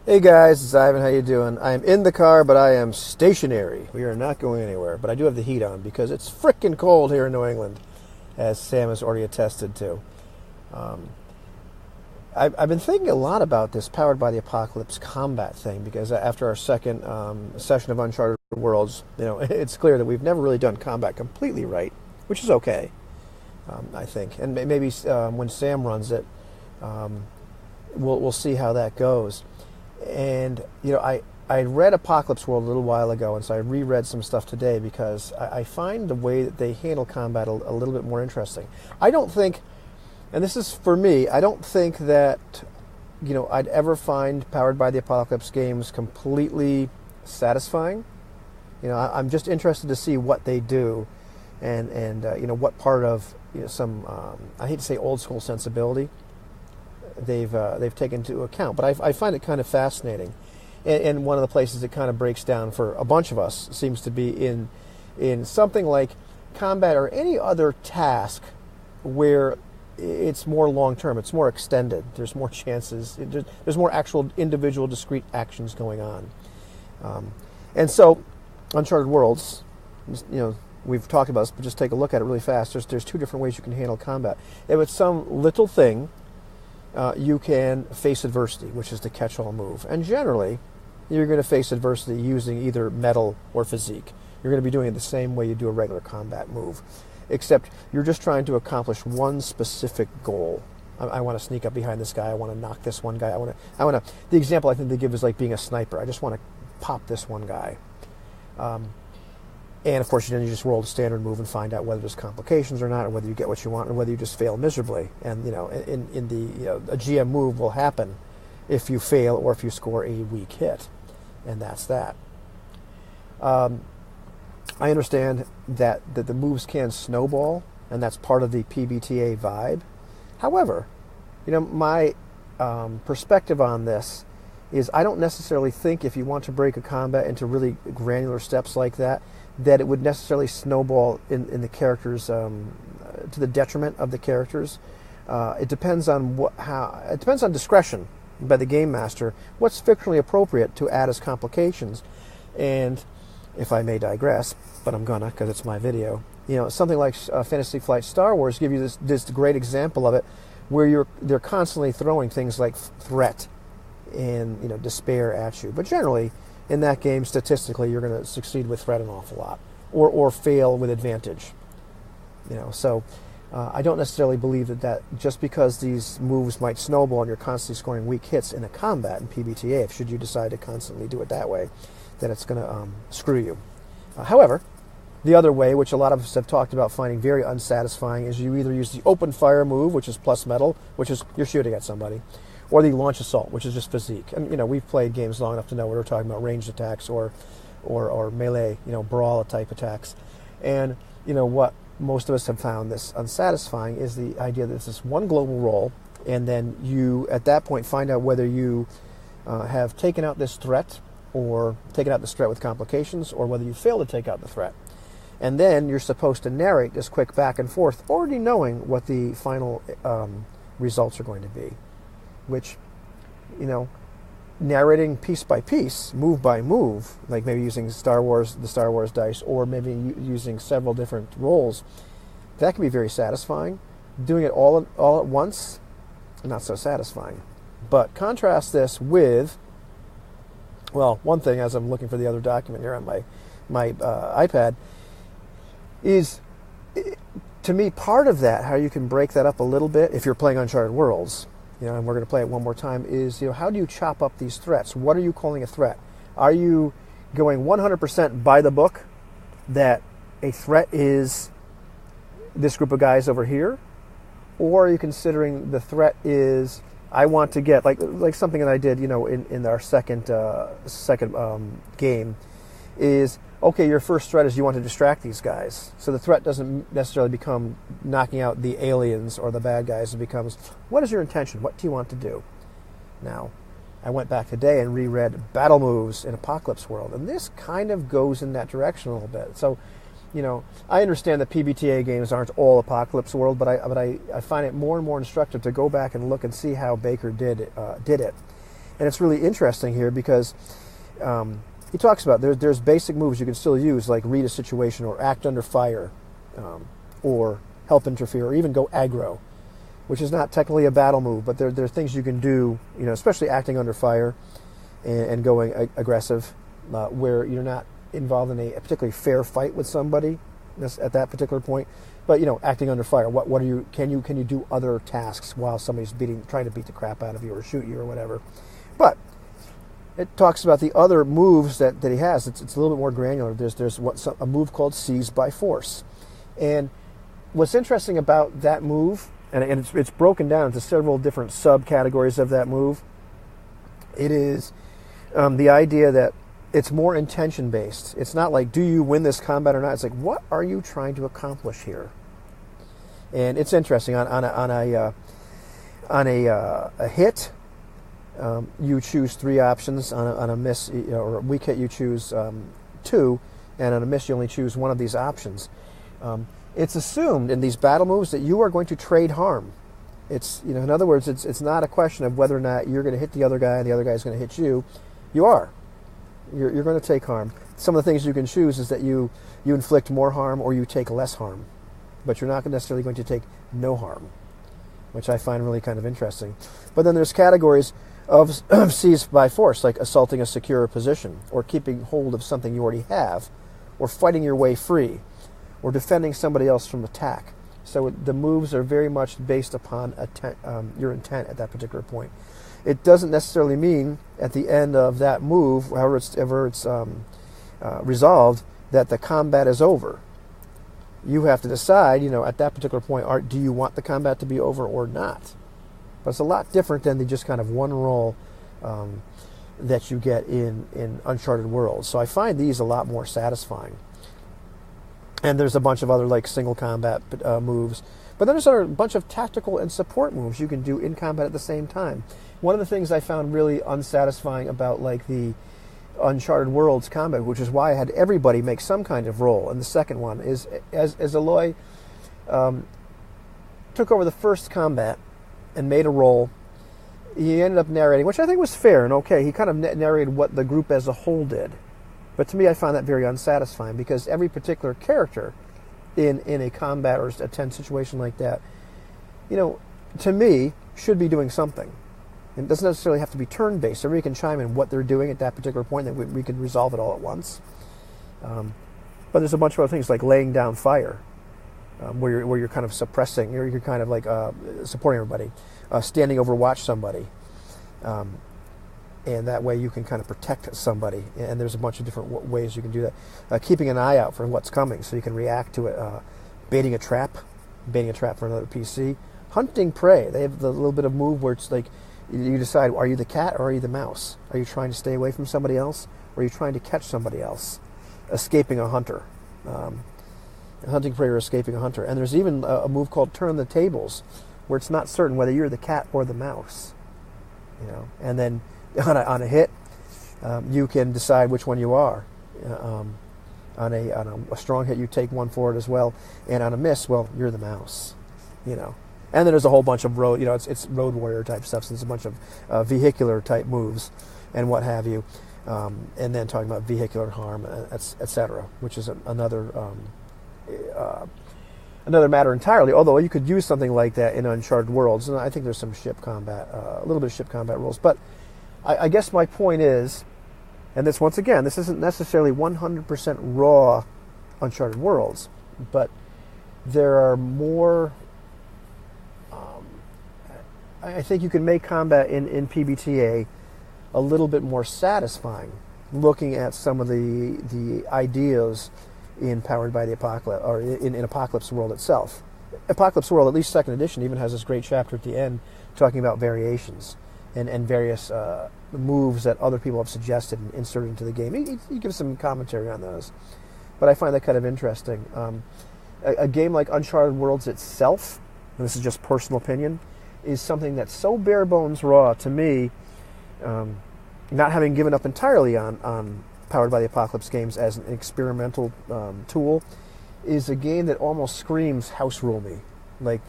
Hey guys, it's Ivan. How you doing? I am in the car, but I am stationary. We are not going anywhere, but I do have the heat on because it's freaking cold here in New England, as Sam has already attested to. Um, I've been thinking a lot about this Powered by the Apocalypse combat thing because after our second session of Uncharted Worlds, it's clear that we've never really done combat completely right, which is okay, I think. And maybe when Sam runs it, um, we'll see how that goes. And I read Apocalypse World a little while ago, and so I reread some stuff today because I find the way that they handle combat a little bit more interesting. I don't think, and this is for me, I don't think that I'd ever find Powered by the Apocalypse games completely satisfying. I'm just interested to see what they do, and what part of some I hate to say old school sensibility they've taken into account. But I find it kind of fascinating, and one of the places it kind of breaks down for a bunch of us seems to be in something like combat or any other task where it's more long term, it's more extended. There's more chances. There's more actual individual discrete actions going on, and so Uncharted Worlds, we've talked about this, but just take a look at it really fast. There's two different ways you can handle combat. If it's some little thing, you can face adversity, which is the catch-all move. And generally, you're going to face adversity using either metal or physique. You're going to be doing it the same way you do a regular combat move, except you're just trying to accomplish one specific goal. I want to sneak up behind this guy. I want to knock this one guy. I want to. The example I think they give is like being a sniper. I just want to pop this one guy. And of course, then you just roll the standard move and find out whether there's complications or not, or whether you get what you want, or whether you just fail miserably. And in the a GM move will happen if you fail or if you score a weak hit, and that's that. I understand that the moves can snowball, and that's part of the PBTA vibe. However, my perspective on this is I don't necessarily think if you want to break a combat into really granular steps like that it would necessarily snowball in the characters to the detriment of the characters. It depends on it depends on discretion by the game master. What's fictionally appropriate to add as complications, and if I may digress, but I'm gonna because it's my video. Something like Fantasy Flight Star Wars give you this great example of it, where they're constantly throwing things like threat and despair at you, but generally, in that game, statistically, you're going to succeed with threat an awful lot, or fail with advantage. So I don't necessarily believe that just because these moves might snowball and you're constantly scoring weak hits in a combat in PBTA, should you decide to constantly do it that way, that it's going to screw you. However, the other way, which a lot of us have talked about finding very unsatisfying, is you either use the open fire move, which is plus metal, which is you're shooting at somebody, or the launch assault, which is just physique. And we've played games long enough to know we're talking about ranged attacks or melee, brawl type attacks. And what most of us have found this unsatisfying is the idea that it's this one global roll, and then you at that point find out whether you have taken out this threat or taken out this threat with complications, or whether you fail to take out the threat. And then you're supposed to narrate this quick back and forth, already knowing what the final results are going to be. Which, narrating piece by piece, move by move, like maybe using the Star Wars dice, or maybe using several different rolls, that can be very satisfying. Doing it all at once, not so satisfying. But contrast this with, well, one thing as I'm looking for the other document here on my iPad is, to me, part of that, how you can break that up a little bit if you're playing Uncharted Worlds, and we're going to play it one more time, is, how do you chop up these threats? What are you calling a threat? Are you going 100% by the book that a threat is this group of guys over here? Or are you considering the threat is, I want to get, like something that I did, in our second game, is, okay, your first threat is you want to distract these guys. So the threat doesn't necessarily become knocking out the aliens or the bad guys. It becomes, what is your intention? What do you want to do? Now, I went back today and reread battle moves in Apocalypse World, and this kind of goes in that direction a little bit. So, I understand that PBTA games aren't all Apocalypse World, but I find it more and more instructive to go back and look and see how Baker did it. And it's really interesting here because he talks about there's basic moves you can still use, like read a situation or act under fire, or help interfere, or even go aggro, which is not technically a battle move, but there are things you can do, especially acting under fire and going aggressive, where you're not involved in a particularly fair fight with somebody at that particular point. But acting under fire, what are you? Can you do other tasks while somebody's trying to beat the crap out of you or shoot you or whatever? But it talks about the other moves that he has. It's a little bit more granular. There's a move called Seize by Force, and what's interesting about that move, and it's broken down into several different subcategories of that move. It is the idea that it's more intention based. It's not like, do you win this combat or not? It's like, what are you trying to accomplish here? And it's interesting. On a hit, you choose 3 options. On a miss or a weak hit, you choose 2, and on a miss, you only choose 1 of these options. It's assumed in these battle moves that you are going to trade harm. It's in other words, it's not a question of whether or not you're going to hit the other guy and the other guy is going to hit you. You are. You're going to take harm. Some of the things you can choose is that you inflict more harm or you take less harm, but you're not necessarily going to take no harm, which I find really kind of interesting. But then there's categories of seize by force, like assaulting a secure position, or keeping hold of something you already have, or fighting your way free, or defending somebody else from attack. So the moves are very much based upon your intent at that particular point. It doesn't necessarily mean at the end of that move, however it's resolved, that the combat is over. You have to decide, at that particular point, do you want the combat to be over or not? But it's a lot different than the just kind of one roll that you get in Uncharted Worlds. So I find these a lot more satisfying. And there's a bunch of other like single combat moves. But then there's a bunch of tactical and support moves you can do in combat at the same time. One of the things I found really unsatisfying about like the Uncharted Worlds combat, which is why I had everybody make some kind of role in the second one, is as Aloy took over the first combat and made a role, he ended up narrating, which I think was fair and okay. He kind of narrated what the group as a whole did. But to me, I found that very unsatisfying because every particular character in a combat or a tense situation like that, to me, should be doing something. It doesn't necessarily have to be turn-based. Everybody can chime in what they're doing at that particular point, and we can resolve it all at once. But there's a bunch of other things like laying down fire, where you're kind of suppressing, you're kind of like supporting everybody, standing over watch somebody, and that way you can kind of protect somebody. And there's a bunch of different ways you can do that. Keeping an eye out for what's coming so you can react to it. Baiting a trap for another PC. Hunting prey. They have the little bit of move where it's like you decide, are you the cat or are you the mouse? Are you trying to stay away from somebody else or are you trying to catch somebody else? Escaping a hunter. Hunting prey or escaping a hunter. And there's even a move called turn the tables where it's not certain whether you're the cat or the mouse. And then on a hit, you can decide which one you are. On a strong hit, you take one forward as well, and on a miss, well, you're the mouse. And then there's a whole bunch of road, it's road warrior type stuff. So there's a bunch of vehicular type moves and what have you, and then talking about vehicular harm, etc., which is another matter entirely. Although you could use something like that in Uncharted Worlds, and I think there's some ship combat, a little bit of ship combat rules, but. I guess my point is, and this once again, this isn't necessarily 100% raw Uncharted Worlds, but there are more. I think you can make combat in PBTA a little bit more satisfying, looking at some of the ideas in Powered by the Apocalypse, or in Apocalypse World itself. Apocalypse World, at least second edition, even has this great chapter at the end talking about variations. And various moves that other people have suggested and inserted into the game. He gives some commentary on those. But I find that kind of interesting. A game like Uncharted Worlds itself, and this is just personal opinion, is something that's so bare bones raw to me, not having given up entirely on Powered by the Apocalypse games as an experimental tool, is a game that almost screams house rule me. Like,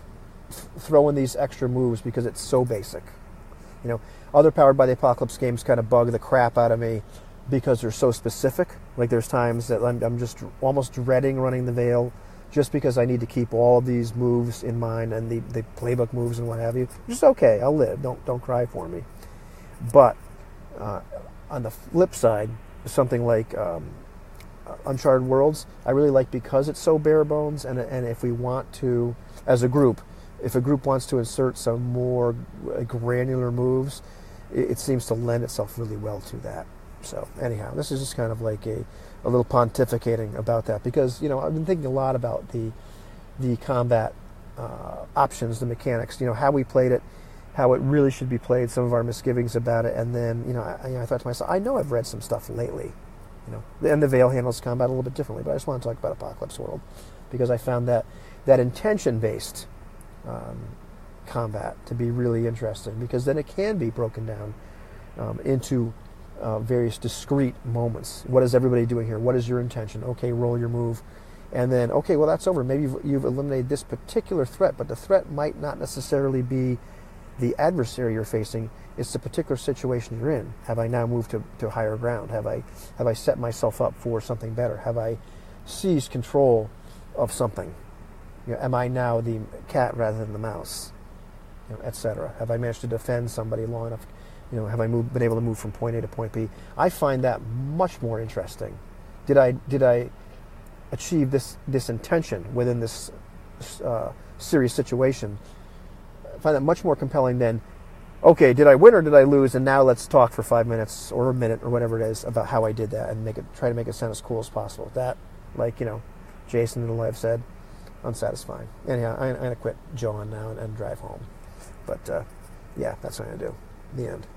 throw in these extra moves because it's so basic. You know, other Powered by the Apocalypse games kind of bug the crap out of me because they're so specific. Like there's times that I'm just almost dreading running the Veil just because I need to keep all of these moves in mind and the playbook moves and what have you. Just okay, I'll live. Don't cry for me. But on the flip side, something like Uncharted Worlds, I really like because it's so bare bones, and if we want to, as a group, if a group wants to insert some more granular moves, it seems to lend itself really well to that. So anyhow, this is just kind of like a little pontificating about that, because I've been thinking a lot about the combat options, the mechanics, how we played it, how it really should be played, some of our misgivings about it, and then I thought to myself, I know I've read some stuff lately, and the Veil handles combat a little bit differently, but I just want to talk about Apocalypse World because I found that intention-based combat to be really interesting, because then it can be broken down into various discrete moments. What is everybody doing here? What is your intention? Okay, roll your move. And then, okay, well, that's over. Maybe you've eliminated this particular threat, but the threat might not necessarily be the adversary you're facing. It's the particular situation you're in. Have I now moved to higher ground? Have I set myself up for something better? Have I seized control of something? Am I now the cat rather than the mouse? Etc. Have I managed to defend somebody long enough? Have I been able to move from point A to point B? I find that much more interesting. Did I achieve this intention within this serious situation? I find that much more compelling than, okay, did I win or did I lose? And now let's talk for 5 minutes or a minute or whatever it is about how I did that and try to make it sound as cool as possible. That, Jason and Lev said, unsatisfying. Anyhow, I'm going to quit John now and drive home. But yeah, that's what I'm going to do. The end.